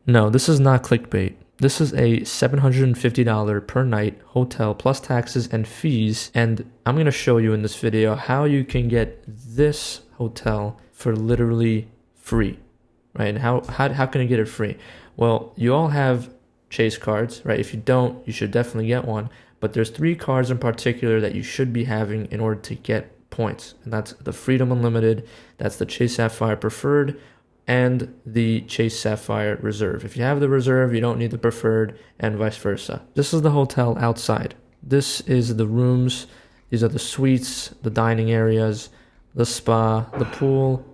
No, this is not clickbait. This is a $750 per night hotel plus taxes and fees. And I'm going to show you in this video how you can get this hotel for literally free, right? And how can you get it free? Well, you all have Chase cards, right? If you don't, you should definitely get one. But there's 3 cards in particular that you should be having in order to get points. And that's the Freedom Unlimited, that's the Chase Sapphire Preferred, and the Chase Sapphire Reserve. If you have the Reserve, you don't need the Preferred, and vice versa. This is the hotel outside. This is the rooms. These are the suites, the dining areas, the spa, the pool,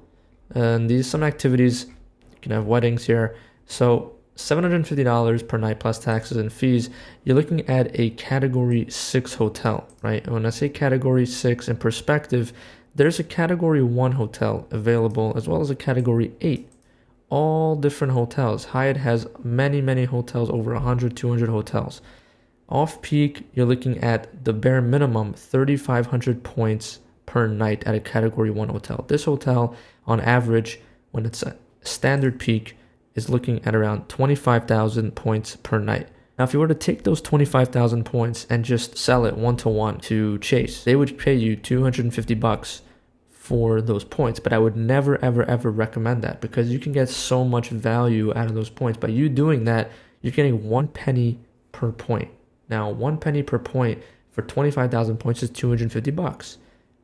and these some activities. You can have weddings here. So $750 per night plus taxes and fees. You're looking at a category 6 hotel, right? And when I say category 6 in perspective, there's a category 1 hotel available as well as a category 8. All different hotels. Hyatt has many hotels, over 100, 200 hotels. Off peak, you're looking at the bare minimum 3,500 points per night at a category 1 hotel. This hotel, on average, when it's a standard peak, is looking at around 25,000 points per night. Now, if you were to take those 25,000 points and just sell it one-to-one to Chase, they would pay you $250 for those points. But I would never, ever recommend that, because you can get so much value out of those points. By you doing that, you're getting 1 penny per point. Now, 1 penny per point for 25,000 points is $250,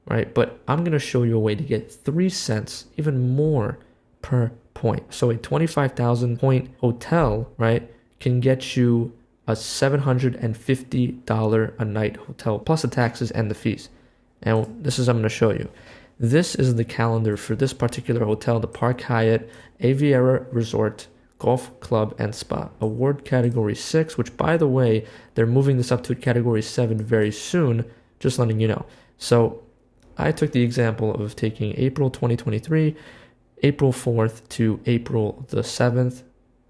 right? But I'm going to show you a way to get 3 cents, even more, per point. So a 25,000 point hotel, right, can get you a $750 a night hotel plus the taxes and the fees. And this is, I'm going to show you. This is the calendar for this particular hotel, the Park Hyatt Aviera Resort Golf Club and Spa, award category 6, which, by the way, they're moving this up to category 7 very soon, just letting you know. So I took the example of taking April 2023, April 4th to April the 7th,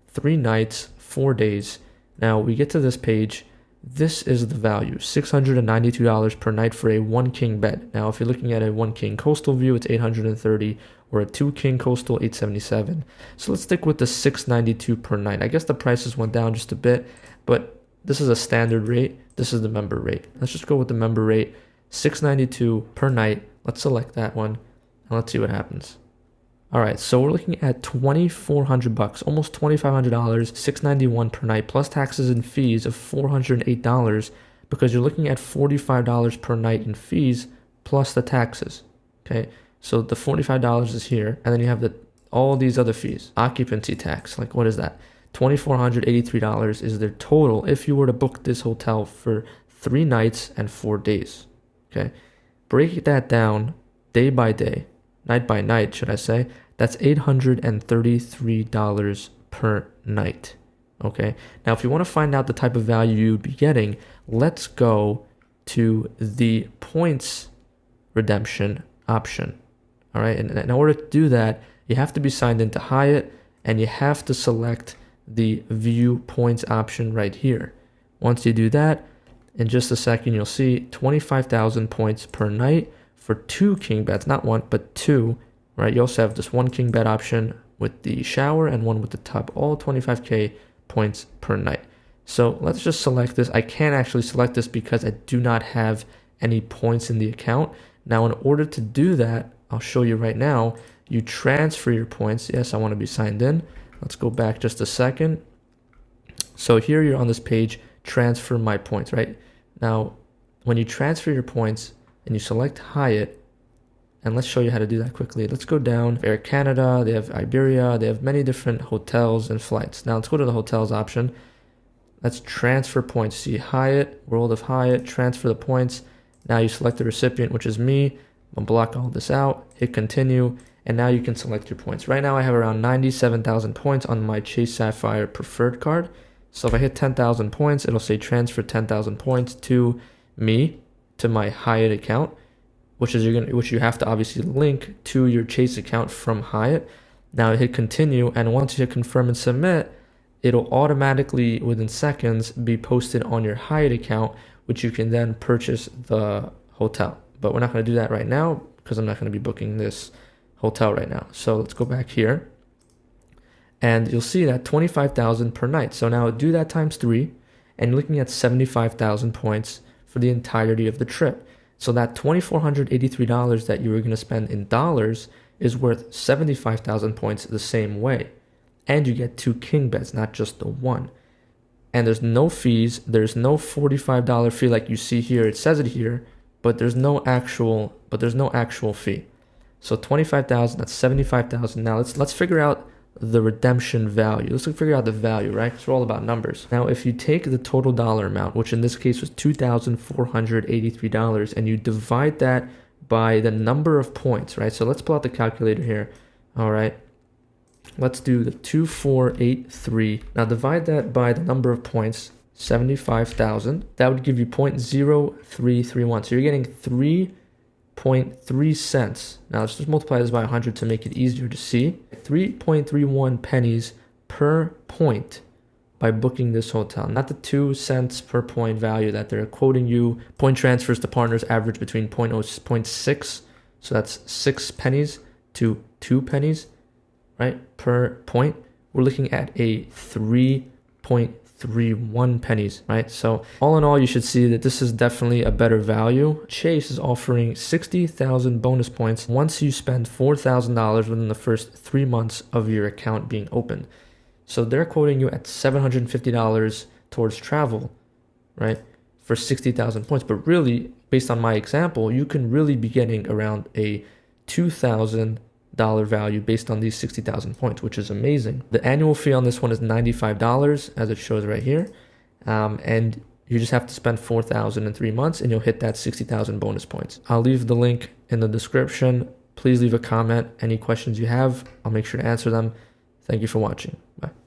3 nights, 4 days. Now we get to this page. This is the value, $692 per night for a 1 king bed. Now, if you're looking at a 1 king coastal view, it's $830, or a 2 king coastal, $877. So let's stick with the $692 per night. I guess the prices went down just a bit, but this is a standard rate. This is the member rate. Let's just go with the member rate, $692 per night. Let's select that one, and let's see what happens. All right, so we're looking at $2,400, almost $2,500, $691 per night, plus taxes and fees of $408, because you're looking at $45 per night in fees plus the taxes. Okay, so the $45 is here, and then you have all these other fees. Occupancy tax, like what is that? $2,483 is their total if you were to book this hotel for 3 nights and 4 days. Okay, break that down day by day. Night by night, should I say, that's $833 per night. Okay, now if you want to find out the type of value you'd be getting, let's go to the points redemption option. All right, and in order to do that, you have to be signed into Hyatt, and you have to select the view points option right here. Once you do that, in just a second, you'll see 25,000 points per night for 2 king beds, not 1, but 2, right? You also have this 1 king bed option with the shower and 1 with the tub, all 25K points per night. So let's just select this. I can't actually select this because I do not have any points in the account. Now, in order to do that, I'll show you right now, you transfer your points. Yes, I want to be signed in. Let's go back just a second. So here you're on this page, transfer my points, right? Now, when you transfer your points, and you select Hyatt, and let's show you how to do that quickly. Let's go down. Air Canada, they have Iberia, they have many different hotels and flights. Now let's go to the hotels option. Let's transfer points. See Hyatt, World of Hyatt, transfer the points. Now you select the recipient, which is me. I'm gonna block all this out, hit continue, and now you can select your points. Right now I have around 97,000 points on my Chase Sapphire Preferred card. So if I hit 10,000 points, it'll say transfer 10,000 points to me, to my Hyatt account, which you have to obviously link to your Chase account from Hyatt. Now hit continue, and once you hit confirm and submit, it'll automatically within seconds be posted on your Hyatt account, which you can then purchase the hotel. But we're not going to do that right now because I'm not going to be booking this hotel right now. So let's go back here. And you'll see that 25,000 per night. So now do that times 3, and you're looking at 75,000 points for the entirety of the trip. So that $2,483 that you were going to spend in dollars is worth 75,000 points the same way. And you get 2 king beds, not just the one. And there's no fees. There's no $45 fee like you see here. It says it here, but there's no actual fee. So 25,000, that's 75,000. Now let's figure out the redemption value. Let's figure out the value, right? Because we're all about numbers. Now, if you take the total dollar amount, which in this case was $2,483, and you divide that by the number of points, right? So let's pull out the calculator here. All right. Let's do the 2483. Now divide that by the number of points, 75,000. That would give you 0.0331. So you're getting 3.3 cents. Now let's just multiply this by 100 to make it easier to see. 3.31 pennies per point by booking this hotel. Not the 2 cents per point value that they're quoting you. Point transfers to partners average between 0.6, so that's 6 pennies to 2 pennies, right, per point. We're looking at a 3.31 pennies, right? So all in all, you should see that this is definitely a better value. Chase is offering 60,000 bonus points once you spend $4,000 within the first 3 months of your account being opened. So they're quoting you at $750 towards travel, right, for 60,000 points. But really, based on my example, you can really be getting around a $2,000 value based on these 60,000 points, which is amazing. The annual fee on this one is $95, as it shows right here. And you just have to spend $4,000 in 3 months and you'll hit that 60,000 bonus points. I'll leave the link in the description. Please leave a comment. Any questions you have, I'll make sure to answer them. Thank you for watching. Bye.